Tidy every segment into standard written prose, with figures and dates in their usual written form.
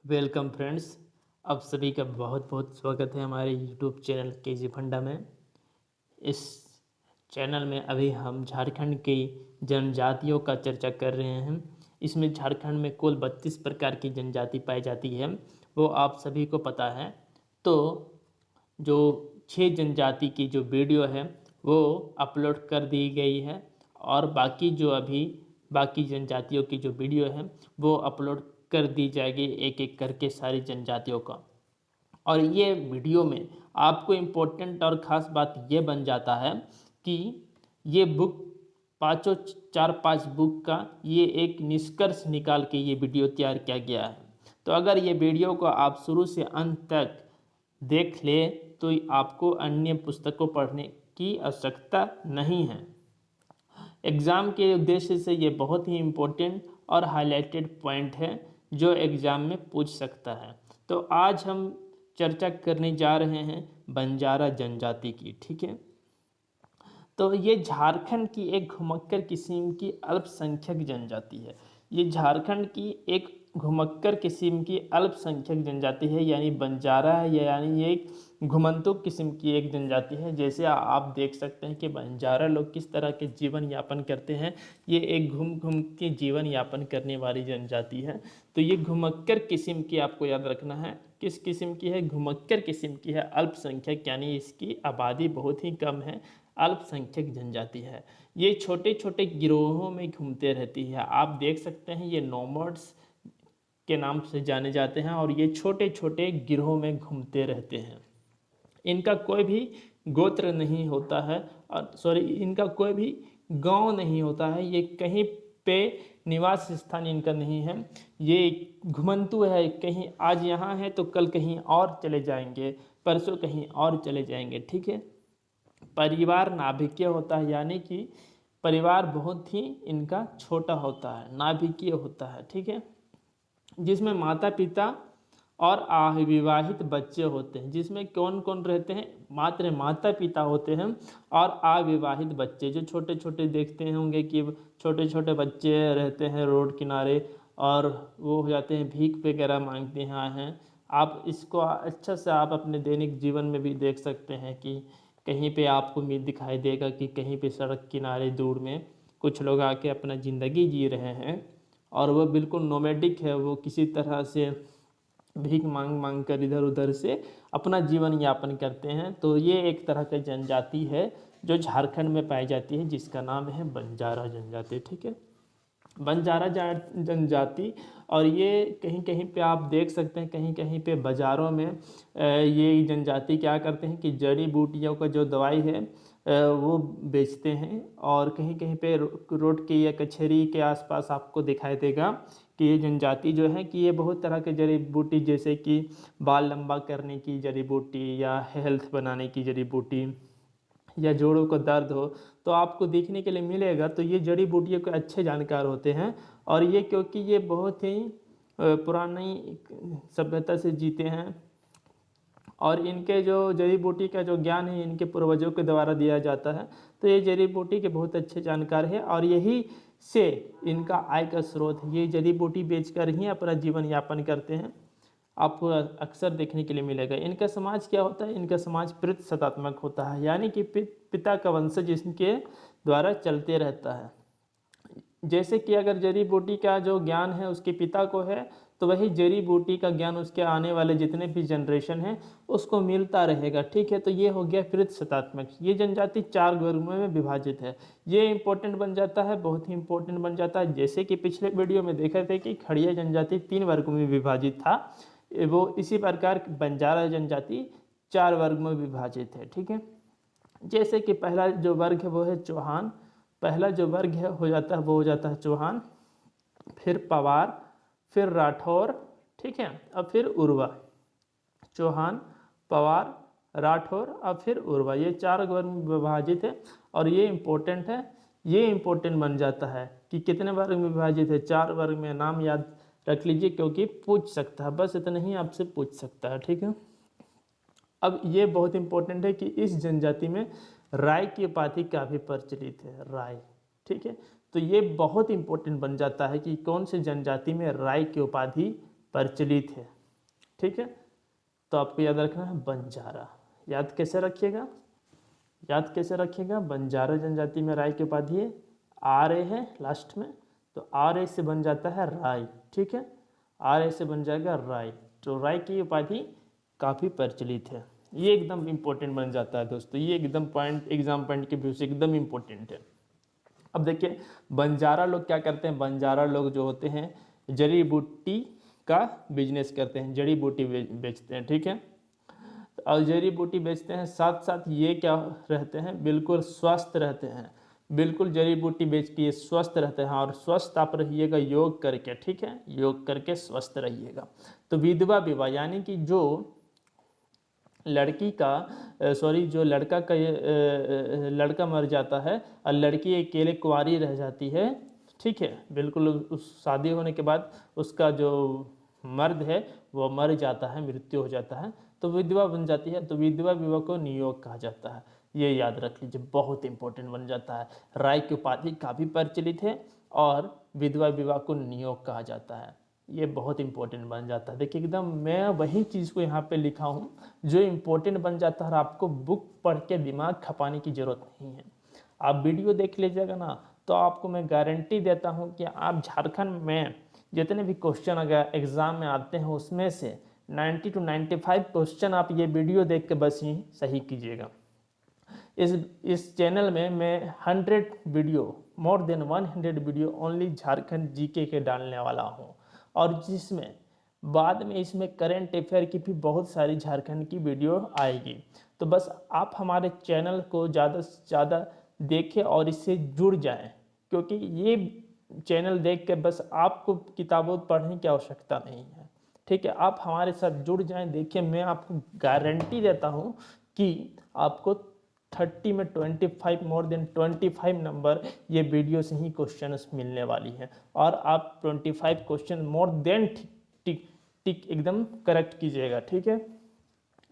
Welcome friends. आप सभी का बहुत बहुत स्वागत है हमारे यूट्यूब चैनल केजी फंडा में। इस चैनल में अभी हम झारखंड की जनजातियों का चर्चा कर रहे हैं। इसमें झारखंड में कुल 32 प्रकार की जनजाति पाई जाती है, वो आप सभी को पता है। तो जो 6 जनजाति की जो वीडियो है वो अपलोड कर दी गई है, और बाकी जो अभी बाकी जनजातियों की जो वीडियो है वो अपलोड कर दी जाएगी एक एक करके सारी जनजातियों का। और ये वीडियो में आपको इम्पोर्टेंट और ख़ास बात ये बन जाता है कि ये बुक पाँचों 4-5 बुक का ये एक निष्कर्ष निकाल के ये वीडियो तैयार किया गया है। तो अगर ये वीडियो को आप शुरू से अंत तक देख ले तो आपको अन्य पुस्तकों पढ़ने की आवश्यकता नहीं है। एग्ज़ाम के उद्देश्य से ये बहुत ही इम्पोर्टेंट और हाईलाइटेड पॉइंट है जो एग्ज़ाम में पूछ सकता है। तो आज हम चर्चा करने जा रहे हैं बंजारा जनजाति की। ठीक है, तो ये झारखंड की एक घुमक्कर किस्म की अल्पसंख्यक जनजाति है। ये झारखंड की एक घुमक्कर किस्म की अल्पसंख्यक जनजाति है, यानी बंजारा है, यानी ये एक घुमंतु किस्म की एक जनजाति है। जैसे आप देख सकते हैं कि बंजारा लोग किस तरह के जीवन यापन करते हैं। ये एक घूम घूम के जीवन यापन करने वाली जनजाति है। तो ये घुमक्कर किस्म की आपको याद रखना है। किस किस्म की है? घुमक्कर किस्म की है, अल्पसंख्यक, यानी इसकी आबादी बहुत ही कम है, अल्पसंख्यक जनजाति है। ये छोटे छोटे गिरोहों में घूमते रहती है। आप देख सकते हैं ये नोमैड्स के नाम से जाने जाते हैं, और ये छोटे छोटे गिरोह में घूमते रहते हैं। इनका कोई भी गोत्र नहीं होता है, और सॉरी, इनका कोई भी गांव नहीं होता है। ये कहीं पे निवास स्थान इनका नहीं है। ये घुमंतु है, कहीं आज यहाँ है तो कल कहीं और चले जाएंगे, परसों कहीं और चले जाएंगे। ठीक है, परिवार नाभिकीय होता है, यानी कि परिवार बहुत ही इनका छोटा होता है, नाभिकीय होता है। ठीक है, जिसमें माता पिता और अविवाहित बच्चे होते हैं। जिसमें कौन कौन रहते हैं? मात्र माता पिता होते हैं और अविवाहित बच्चे, जो छोटे छोटे देखते होंगे कि छोटे छोटे बच्चे रहते हैं रोड किनारे, और वो हो जाते हैं भीख वगैरह मांगते हैं। आप इसको अच्छा से आप अपने दैनिक जीवन में भी देख सकते हैं कि कहीं पे आपको भी दिखाई देगा कि कहीं पे सड़क किनारे दूर में कुछ लोग आके अपना ज़िंदगी जी रहे हैं, और वह बिल्कुल नोमैडिक है। वो किसी तरह से भीख मांग मांग कर इधर उधर से अपना जीवन यापन करते हैं। तो ये एक तरह की जनजाति है जो झारखंड में पाई जाती है, जिसका नाम है बंजारा जनजाति। ठीक है, बंजारा जनजाति। और ये कहीं कहीं पे आप देख सकते हैं, कहीं कहीं पे बाज़ारों में ये जनजाति क्या करते हैं कि जड़ी बूटियों का जो दवाई है वो बेचते हैं। और कहीं कहीं पे रोड के या कचहरी के आसपास आपको दिखाई देगा कि ये जनजाति जो है कि ये बहुत तरह के जड़ी बूटी, जैसे कि बाल लंबा करने की जड़ी बूटी या हेल्थ बनाने की जड़ी बूटी या जोड़ों को दर्द हो तो आपको देखने के लिए मिलेगा। तो ये जड़ी बूटियों के अच्छे जानकार होते हैं, और ये क्योंकि ये बहुत ही पुरानी सभ्यता से जीते हैं, और इनके जो जड़ी बूटी का जो ज्ञान है इनके पूर्वजों के द्वारा दिया जाता है। तो ये जड़ी बूटी के बहुत अच्छे जानकार है, और यही से इनका आय का स्रोत है। ये जड़ी बूटी बेचकर ही अपना जीवन यापन करते हैं। आपको अक्सर देखने के लिए मिलेगा। इनका समाज क्या होता है? इनका समाज प्रतिशतात्मक होता है, यानी कि पिता का वंशज इनके द्वारा चलते रहता है। जैसे कि अगर जड़ी बूटी का जो ज्ञान है उसके पिता को है, तो वही जड़ी बूटी का ज्ञान उसके आने वाले जितने भी जनरेशन हैं उसको मिलता रहेगा। ठीक है, तो ये हो गया प्रतिशतात्मक। ये जनजाति 4 वर्गों में विभाजित है। ये इंपॉर्टेंट बन जाता है, बहुत ही इंपॉर्टेंट बन जाता है। जैसे कि पिछले वीडियो में देखे थे कि खड़िया जनजाति 3 वर्गों में विभाजित था, वो इसी प्रकार बंजारा जनजाति 4 वर्ग में विभाजित है। ठीक है, जैसे कि पहला जो वर्ग है वो है चौहान। पहला जो वर्ग है हो जाता है वो हो जाता है चौहान, फिर पवार, फिर राठौर। ठीक है, अब फिर उर्वा। चौहान, पवार, राठौर, अब फिर उर्वा। ये 4 वर्ग में विभाजित है, और ये इम्पोर्टेंट है। ये इम्पोर्टेंट बन जाता है कि कितने वर्ग में विभाजित है। 4 वर्ग में। नाम याद रख लीजिए क्योंकि पूछ सकता है, बस इतना ही आपसे पूछ सकता है। ठीक है, अब ये बहुत इंपॉर्टेंट है कि इस जनजाति में राय की उपाधि काफ़ी प्रचलित है, राय। ठीक है, तो ये बहुत इंपॉर्टेंट बन जाता है कि कौन से जनजाति में राय की उपाधि प्रचलित है। ठीक है, तो आपको याद रखना है बंजारा। याद कैसे रखिएगा, याद कैसे रखिएगा, बंजारा जनजाति में राय की उपाधि है, आर ए है लास्ट में, तो आर ए से बन जाता है राय। ठीक है, आर ए से बन जाएगा राय, तो राय की उपाधि काफ़ी प्रचलित है। ये एकदम इम्पोर्टेंट बन जाता है दोस्तों, ये एकदम पॉइंट एग्जाम पॉइंट के व्यू से एकदम इम्पोर्टेंट है। अब देखिए बंजारा लोग क्या करते हैं, बंजारा लोग जो होते हैं जड़ी बूटी का बिजनेस करते हैं, जड़ी बूटी बेचते हैं। ठीक है, और जड़ी बूटी बेचते हैं, साथ साथ ये क्या रहते हैं, बिल्कुल स्वस्थ रहते हैं, बिल्कुल जड़ी बूटी बेच के ये स्वस्थ रहते हैं। और स्वस्थ आप रहिएगा योग करके। ठीक है, योग करके स्वस्थ रहिएगा। तो विधवा विवाह यानी कि जो लड़की का सॉरी जो लड़का का लड़का मर जाता है और लड़की अकेले कुंवारी रह जाती है। ठीक है, बिल्कुल उस शादी होने के बाद उसका जो मर्द है वो मर जाता है, मृत्यु हो जाता है, तो विधवा बन जाती है। तो विधवा विवाह को नियोग कहा जाता है, ये याद रख लीजिए, बहुत इंपॉर्टेंट बन जाता है। राय की उपाधि काफ़ी प्रचलित है और विधवा विवाह को नियोग कहा जाता है, ये बहुत इंपॉर्टेंट बन जाता है। देखिए एकदम मैं वही चीज़ को यहाँ पे लिखा हूँ जो इंपॉर्टेंट बन जाता है और आपको बुक पढ़ के दिमाग खपाने की ज़रूरत नहीं है। आप वीडियो देख लीजिएगा ना, तो आपको मैं गारंटी देता हूँ कि आप झारखंड में जितने भी क्वेश्चन अगर एग्ज़ाम में आते हैं उसमें से 90 to 95 क्वेश्चन आप ये वीडियो देख के बस ही सही कीजिएगा। इस चैनल में मैं 100 video, more than 100 video only Jharkhand GK के डालने वाला हूँ, और जिसमें बाद में इसमें करंट अफेयर की भी बहुत सारी झारखंड की वीडियो आएगी। तो बस आप हमारे चैनल को ज़्यादा से ज़्यादा देखें और इससे जुड़ जाएं, क्योंकि ये चैनल देख के बस आपको किताबों पढ़ने की आवश्यकता नहीं है। ठीक है, आप हमारे साथ जुड़ जाएं। देखिए मैं आपको गारंटी देता हूँ कि आपको 30 में 25, मोर देन 25 नंबर ये वीडियो से ही क्वेश्चन मिलने वाली है, और आप 25 क्वेश्चन मोर देन टिक टिक एकदम करेक्ट कीजिएगा। ठीक है,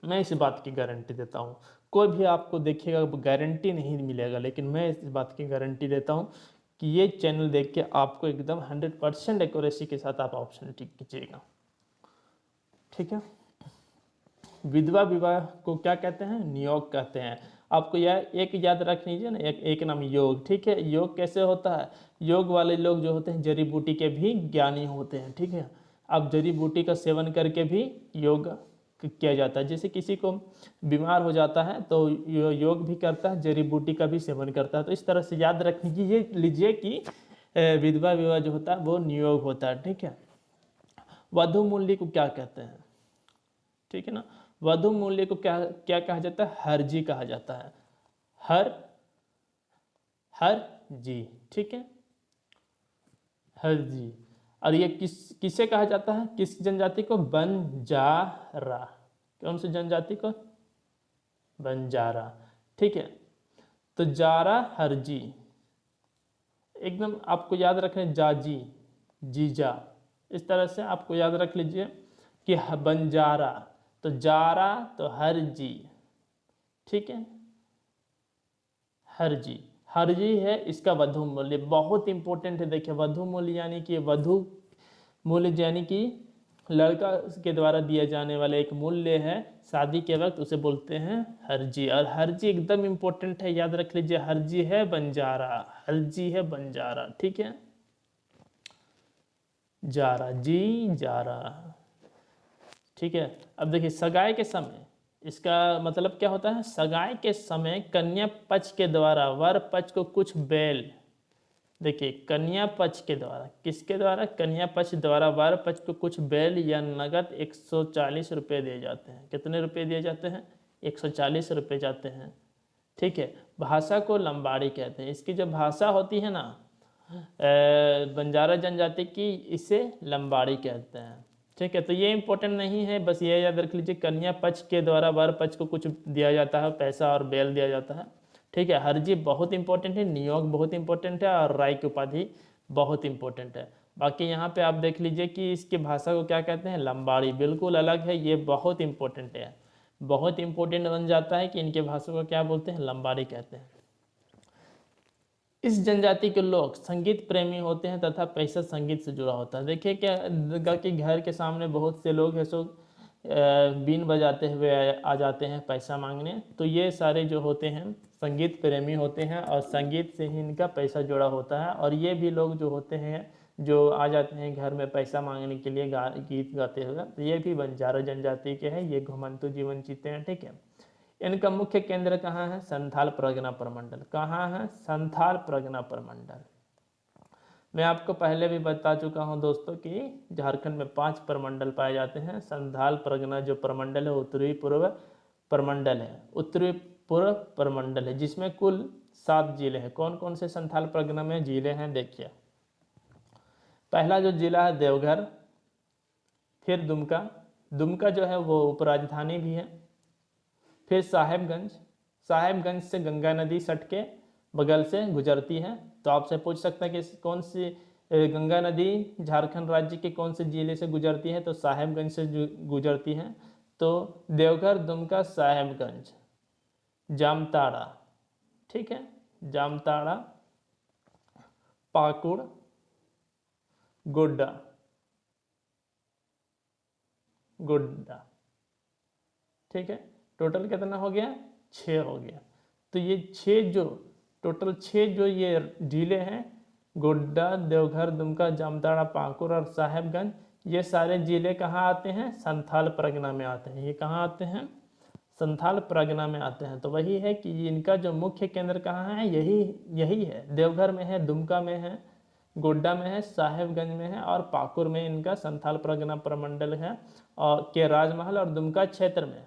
मैं इस बात की गारंटी देता हूँ। कोई भी आपको देखिएगा गारंटी नहीं मिलेगा, लेकिन मैं इस बात की गारंटी देता हूँ कि ये चैनल देख के आपको एकदम 100% एक्यूरेसी के साथ आप ऑप्शन टिक कीजिएगा। ठीक है, विधवा विवाह को क्या कहते हैं, नियोग कहते हैं। आपको यह एक याद रख लीजिए ना, एक नाम योग। ठीक है, योग कैसे होता है, योग वाले लोग जो होते हैं जड़ी बूटी के भी ज्ञानी होते हैं। ठीक है, अब जड़ी बूटी का सेवन करके भी योग किया जाता है। जैसे किसी को बीमार हो जाता है तो योग भी करता है, जड़ी बूटी का भी सेवन करता है। तो इस तरह से याद रख लीजिए कि विधवा विवाह जो होता है वो नियोग होता है। ठीक है, वधु मूल्य को क्या कहते हैं, ठीक है ना, वधु मूल्य को क्या क्या कहा जाता है, हरजी कहा जाता है, हर जी। ठीक है, हरजी। और ये किसे कहा जाता है, किस जनजाति को, बंजारा। कौन सी जनजाति को, बंजारा। ठीक है, तो जारा हरजी एकदम आपको याद रखें, जाजी जीजा, इस तरह से आपको याद रख लीजिए कि बंजारा तो जारा तो हरजी। ठीक है, हरजी, हरजी है इसका वधु मूल्य, बहुत इंपॉर्टेंट है। देखिए वधु मूल्य यानी कि वधु मूल्य यानी कि लड़का के द्वारा दिया जाने वाला एक मूल्य है शादी के वक्त, उसे बोलते हैं हरजी। और हरजी एकदम इंपॉर्टेंट है, याद रख लीजिए, हरजी है बंजारा, हरजी है बंजारा। ठीक है, जारा जी जारा। ठीक है, अब देखिए सगाई के समय, इसका मतलब क्या होता है, सगाई के समय कन्या पक्ष के द्वारा वर पक्ष को कुछ बैल, देखिए कन्या पक्ष के द्वारा, किसके द्वारा, कन्या पक्ष द्वारा वर पक्ष को कुछ बैल या नगद 140 रुपये दिए जाते हैं। कितने रुपये दिए जाते हैं, 140 रुपये जाते हैं। ठीक है, भाषा को लंबाड़ी कहते हैं। इसकी जो भाषा होती है ना बंजारा जनजाति की, इसे लंबाड़ी कहते हैं। ठीक है, तो ये इंपॉर्टेंट नहीं है, बस ये याद रख लीजिए कन्या पक्ष के द्वारा वर पक्ष को कुछ दिया जाता है, पैसा और बैल दिया जाता है। ठीक है, हरजी बहुत इंपॉर्टेंट है, नियोग बहुत इंपॉर्टेंट है, और राय की उपाधि बहुत इंपॉर्टेंट है। बाकी यहाँ पे आप देख लीजिए कि इसकी भाषा को क्या कहते हैं, लंबाड़ी, बिल्कुल अलग है, ये बहुत इंपॉर्टेंट है, बहुत इंपॉर्टेंट बन जाता है कि इनके भाषा को क्या बोलते हैं, लंबाड़ी कहते हैं। इस जनजाति के लोग संगीत प्रेमी होते हैं तथा पैसा संगीत से जुड़ा होता है। देखिए क्या कि घर के सामने बहुत से लोग हैं सो बीन बजाते हुए आ जाते हैं पैसा मांगने। तो ये सारे जो होते हैं संगीत प्रेमी होते हैं और संगीत से ही इनका पैसा जुड़ा होता है। और ये भी लोग जो होते हैं जो आ जाते हैं घर में पैसा मांगने के लिए गीत गाते हुए, तो ये भी बंजारा जनजाति के हैं। ये घुमंतु जीवन जीते हैं, ठीक है। इनका मुख्य केंद्र कहाँ है? संथाल परगना प्रमंडल। कहाँ है? संथाल परगना प्रमंडल। मैं आपको पहले भी बता चुका हूँ दोस्तों कि झारखंड में 5 प्रमंडल पाए जाते हैं। संथाल परगना जो प्रमंडल है उत्तरी पूर्व प्रमंडल है, उत्तरी पूर्व प्रमंडल है, जिसमें कुल 7 जिले हैं। कौन कौन से संथाल परगना में जिले हैं? देखिए, पहला जो जिला है देवघर, फिर दुमका। दुमका जो है वो उपराजधानी भी है। फिर साहेबगंज, साहेबगंज से गंगा नदी सट के बगल से गुजरती है। तो आपसे पूछ सकता है कि कौन सी गंगा नदी झारखंड राज्य के कौन से जिले से गुजरती है? तो साहेबगंज से गुजरती है। तो देवघर, दुमका, साहेबगंज, जामताड़ा, ठीक है, जामताड़ा, पाकुड़, गोड्डा, गोड्डा, ठीक है। टोटल कितना हो गया? 6 हो गया। तो ये 6 जो टोटल 6 जो ये जिले हैं, गोड्डा, देवघर, दुमका, जामताड़ा, पाकुड़ और साहेबगंज, ये सारे जिले कहाँ आते हैं? संथाल परगना में आते हैं। ये कहाँ आते हैं? संथाल परगना में आते हैं। तो वही है कि इनका जो मुख्य केंद्र कहाँ है? यही है। देवघर में है, दुमका में है, गोड्डा में है, साहेबगंज में है और पाकुड़ में इनका संथाल परगना प्रमंडल है और के राजमहल और दुमका क्षेत्र में।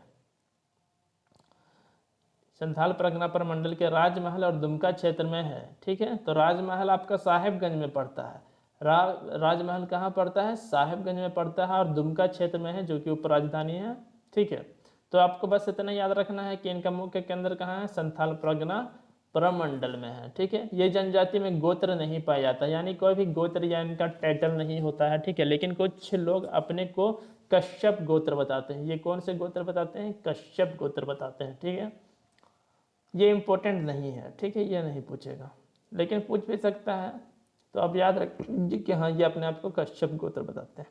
संथाल परगना प्रमंडल के राजमहल और दुमका क्षेत्र में है, ठीक है। तो राजमहल आपका साहेबगंज में पड़ता है। राजमहल कहाँ पड़ता है? साहेबगंज में पड़ता है और दुमका क्षेत्र में है, जो कि उपराजधानी है, ठीक है। तो आपको बस इतना याद रखना है कि इनका मुख्य केंद्र कहाँ है? संथाल परगना प्रमंडल में है, ठीक है। ये जनजाति में गोत्र नहीं पाया जाता, यानी कोई भी गोत्र या इनका टाइटल नहीं होता है, ठीक है। लेकिन कुछ लोग अपने को कश्यप गोत्र बताते हैं। ये कौन से गोत्र बताते हैं? कश्यप गोत्र बताते हैं, ठीक है। ये इम्पोर्टेंट नहीं है, ठीक है, ये नहीं पूछेगा, लेकिन पूछ भी सकता है। तो आप याद रखिए कि हाँ, ये अपने आप को कश्यप गोत्र बताते हैं।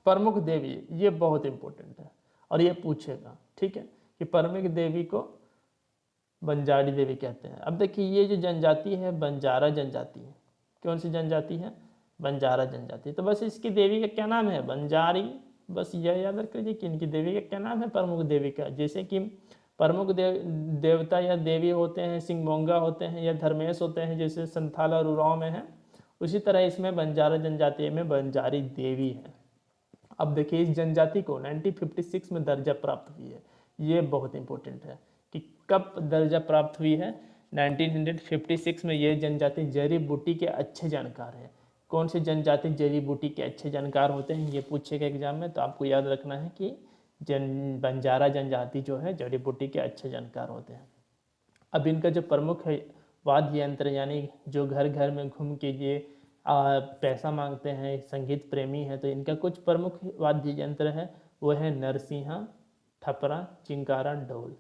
प्रमुख देवी, ये बहुत इंपॉर्टेंट है और ये पूछेगा, ठीक है, कि प्रमुख देवी को बंजारी देवी कहते हैं। अब देखिए, ये जो जनजाति है बंजारा जनजाति है। कौन सी जनजाति है? बंजारा जनजाति। तो बस इसकी देवी का क्या नाम है? बंजारी। बस यह याद रख लीजिए कि इनकी देवी का क्या नाम है? प्रमुख देवी का। जैसे कि प्रमुख देवता या देवी होते हैं सिंगमोंगा होते हैं या धर्मेश होते हैं, जैसे संथाल और उरांव में है, उसी तरह इसमें बंजारा जनजाति में बंजारी देवी है। अब देखिए, इस जनजाति को 1956 में दर्जा प्राप्त हुई है। ये बहुत इंपॉर्टेंट है कि कब दर्जा प्राप्त हुई है? 1956 में। ये जनजाति जड़ी बूटी के अच्छे जानकार है। कौन सी जनजाति जड़ी बूटी के अच्छे जानकार होते हैं? ये पूछेगा एग्जाम में। तो आपको याद रखना है कि बंजारा जनजाति जो है जड़ी बूटी के अच्छे जानकार होते हैं। अब इनका जो प्रमुख है वाद्य यंत्र, यानी जो घर घर में घूम के ये पैसा मांगते हैं, संगीत प्रेमी है, तो इनका कुछ प्रमुख वाद्य यंत्र है, वो है नरसिंहा, ठपरा, चिंकारा, ढोल,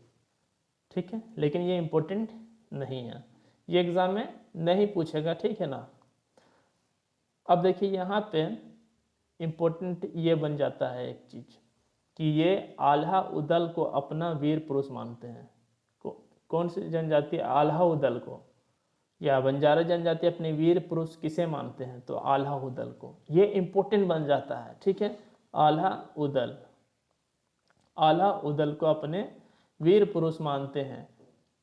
ठीक है। लेकिन ये इम्पोर्टेंट नहीं है, ये एग्जाम में नहीं पूछेगा, ठीक है ना। अब देखिए, यहाँ पे इम्पोर्टेंट ये बन जाता है एक चीज कि ये आल्हा उदल को अपना वीर पुरुष मानते हैं। कौन सी जनजाति? आल्हा उदल को, या बंजारा जनजाति अपने वीर पुरुष किसे मानते हैं? तो आल्हा उदल को। ये इंपॉर्टेंट बन जाता है, ठीक है। आल्हा उदल, आल्हा उदल को अपने वीर पुरुष मानते हैं,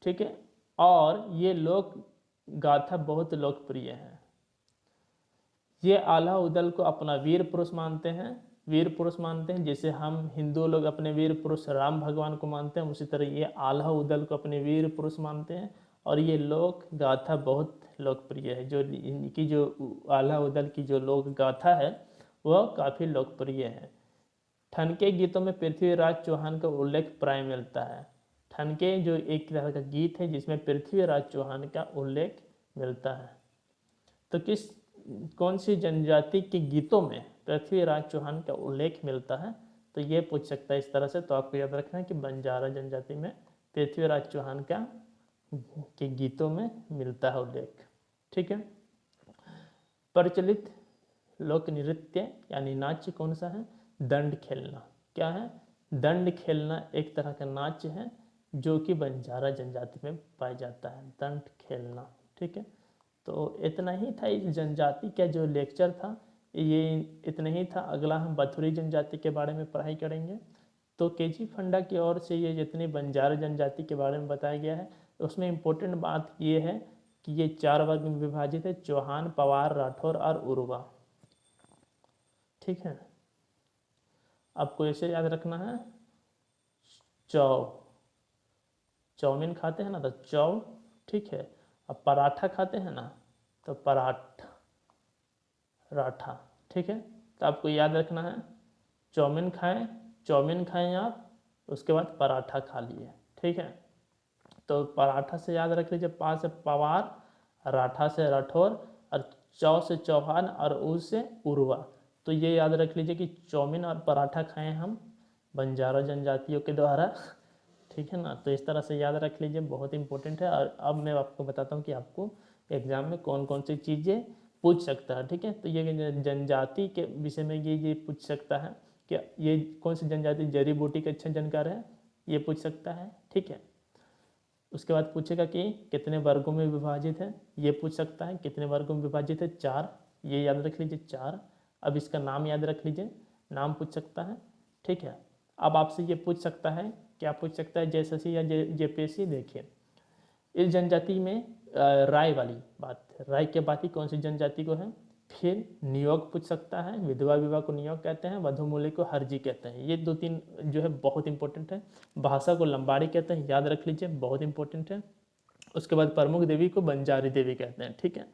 ठीक है। और ये लोक गाथा बहुत लोकप्रिय है। ये आल्हा उदल को अपना वीर पुरुष मानते हैं, वीर पुरुष मानते हैं। जैसे हम हिंदू लोग अपने वीर पुरुष राम भगवान को मानते हैं, उसी तरह ये आल्हा उदल को अपने वीर पुरुष मानते हैं। और ये लोक गाथा बहुत लोकप्रिय है। जो इनकी जो आल्हा उदल की जो लोक गाथा है वह काफ़ी लोकप्रिय है। ठनके गीतों में पृथ्वीराज चौहान का उल्लेख प्राय मिलता है। ठनके जो एक तरह का गीत है जिसमें पृथ्वीराज चौहान का उल्लेख मिलता है। तो कौन सी जनजाति के गीतों में पृथ्वीराज चौहान का उल्लेख मिलता है? तो ये पूछ सकता है इस तरह से। तो आपको याद रखना है कि बंजारा जनजाति में पृथ्वीराज चौहान के गीतों में मिलता है उल्लेख। ठीक है। प्रचलित लोक नृत्य यानी नाच कौन सा है? दंड खेलना। क्या है? दंड खेलना एक तरह का नाच है जो कि बंजारा जनजाति में पाया जाता है, दंड खेलना। ठीक है, तो इतना ही था इस जनजाति का जो लेक्चर था, ये इतना ही था। अगला हम बथुरी जनजाति के बारे में पढ़ाई करेंगे। तो केजी फंडा की ओर से ये जितनी बंजारा जनजाति के बारे में बताया गया है, उसमें इम्पोर्टेंट बात ये है कि ये 4 वर्ग में विभाजित है: चौहान, पवार, राठौर और उर्वा। ठीक है, आपको ऐसे याद रखना है। चौ, चाउमीन खाते हैं ना तो चौ, ठीक है। अब पराठा खाते हैं ना तो पराठ, राठा। ठीक है, तो आपको याद रखना है चाउमीन खाएं, चाउमीन खाएं आप, उसके बाद पराठा खा लिए। ठीक है, तो पराठा से याद रख लीजिए, पा से पवार, राठा से राठौर, और चौ से चौहान, और ऊ से उर्वा। तो ये याद रख लीजिए कि चाउमीन और पराठा खाएं हम बंजारा जनजातियों के द्वारा। ठीक है ना, तो इस तरह से याद रख लीजिए, बहुत इंपॉर्टेंट है। और अब मैं आपको बताता हूँ कि आपको एग्जाम में कौन कौन सी चीज़ें पूछ सकता है। ठीक है, तो ये जनजाति के विषय में ये पूछ सकता है कि ये कौन सी जनजाति जड़ी बूटी के अच्छा जानकार है, ये पूछ सकता है। ठीक है, उसके बाद पूछेगा कि कितने वर्गों में विभाजित है, ये पूछ सकता है। कितने वर्गों में विभाजित है? 4, ये याद रख लीजिए 4। अब इसका नाम याद रख लीजिए, नाम पूछ सकता है। ठीक है, अब आपसे ये पूछ सकता है, क्या पूछ सकता है? जेएसएससी या जेपीएससी। देखिए, इस जनजाति में राय वाली बात, राय की बात ही कौन सी जनजाति को है। फिर नियोग पूछ सकता है, विधवा विवाह को नियोग कहते हैं, वधुमूल्य को हरजी कहते हैं। ये 2-3 जो है बहुत इंपॉर्टेंट है। भाषा को लंबाड़ी कहते हैं, याद रख लीजिए, बहुत इंपॉर्टेंट है। उसके बाद प्रमुख देवी को बंजारी देवी कहते हैं। ठीक है,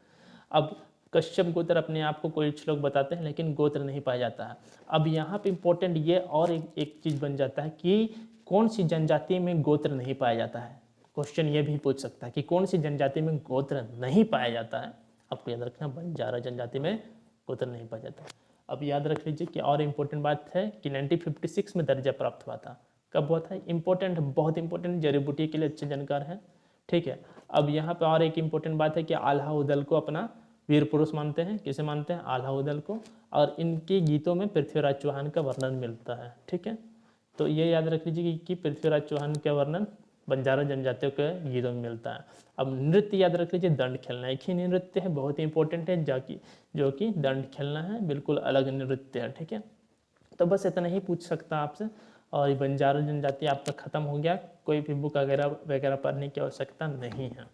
अब कश्यप गोत्र अपने आप को कुछ लोग बताते हैं, लेकिन गोत्र नहीं पाया जाता है। अब यहाँ पे इंपॉर्टेंट ये और एक चीज़ बन जाता है कि कौन सी जनजाति में गोत्र नहीं पाया जाता है। क्वेश्चन ये भी पूछ सकता है कि कौन सी जनजाति में गोत्र नहीं पाया जाता है। आपको याद रखना, बंजारा जनजाति में गोत्र नहीं पाया जाता। अब याद रख लीजिए कि और इम्पोर्टेंट बात है कि 1956 में दर्जा प्राप्त हुआ था। कब हुआ था? इंपॉर्टेंट, बहुत इंपॉर्टेंट, जड़ी बूटी के लिए अच्छे जानकार हैं। ठीक है, अब यहाँ पे और एक इम्पोर्टेंट बात है कि आल्हा उदल को अपना वीर पुरुष मानते हैं। किसे मानते हैं? आल्हा उदल को। और इनके गीतों में पृथ्वीराज चौहान का वर्णन मिलता है। ठीक है, तो ये याद रख लीजिए कि पृथ्वीराज चौहान का वर्णन बंजारा जनजातियों के गीतों में मिलता है। अब नृत्य याद रख लीजिए, दंड खेलना एक ही नृत्य है, बहुत ही इंपॉर्टेंट है, जो कि दंड खेलना है, बिल्कुल अलग नृत्य है। ठीक है, तो बस इतना ही पूछ सकता आपसे, और ये बंजारा जनजाति आपका ख़त्म हो गया। कोई भी बुक वगैरह पढ़ने की आवश्यकता नहीं है।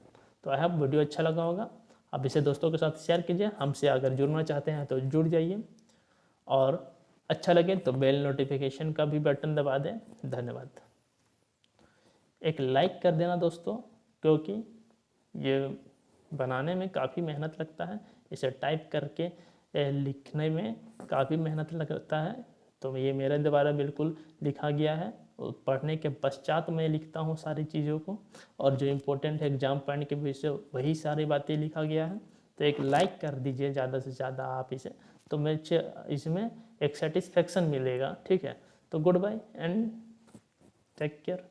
तो आई होप वीडियो अच्छा लगा होगा। आप इसे दोस्तों के साथ शेयर कीजिए। हमसे अगर जुड़ना चाहते हैं तो जुड़ जाइए, और अच्छा लगे तो बेल नोटिफिकेशन का भी बटन दबा दें। धन्यवाद। एक लाइक कर देना दोस्तों, क्योंकि ये बनाने में काफ़ी मेहनत लगता है, इसे टाइप करके लिखने में काफ़ी मेहनत लगता है। तो ये मेरे द्वारा बिल्कुल लिखा गया है, पढ़ने के पश्चात मैं लिखता हूँ सारी चीज़ों को, और जो इम्पोर्टेंट है एग्जाम पॉइंट के विषय वही सारी बातें लिखा गया है। तो एक लाइक कर दीजिए ज़्यादा से ज़्यादा आप इसे, तो मैं इसमें एक सेटिस्फेक्शन मिलेगा। ठीक है, तो goodbye and take care.